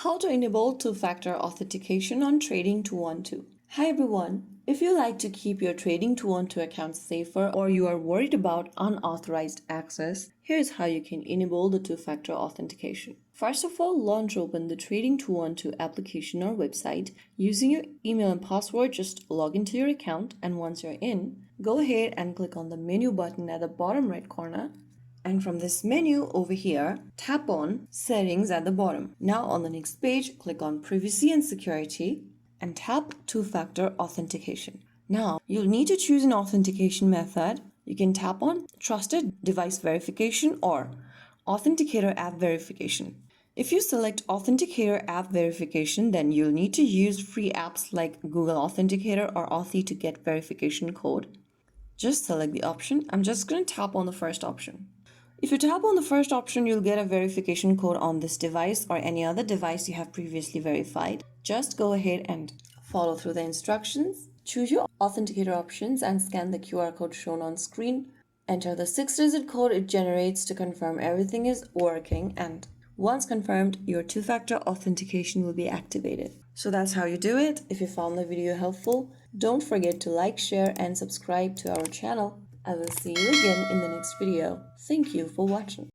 How to enable two-factor authentication on Trading 212. Hi everyone. If you like to keep your Trading 212 account safer or you are worried about unauthorized access, here's how you can enable the two-factor authentication. First of all, launch open the Trading 212 application or website. Using your email and password, just log into your account, and once you're in, go ahead and click on the menu button at the bottom right corner. And from this menu over here, tap on Settings at the bottom. Now on the next page, click on Privacy and Security and tap Two-Factor Authentication. Now, you'll need to choose an authentication method. You can tap on Trusted Device Verification or Authenticator App Verification. If you select Authenticator App Verification, then you'll need to use free apps like Google Authenticator or Authy to get verification code. Just select the option. I'm just going to tap on the first option. If you tap on the first option, you'll get a verification code on this device or any other device you have previously verified. Just go ahead and follow through the instructions. Choose your authenticator options and scan the QR code shown on screen. Enter the 6-digit code it generates to confirm everything is working, and once confirmed, your two-factor authentication will be activated. So that's how you do it. If you found the video helpful, don't forget to like, share, and subscribe to our channel. I will see you again in the next video. Thank you for watching.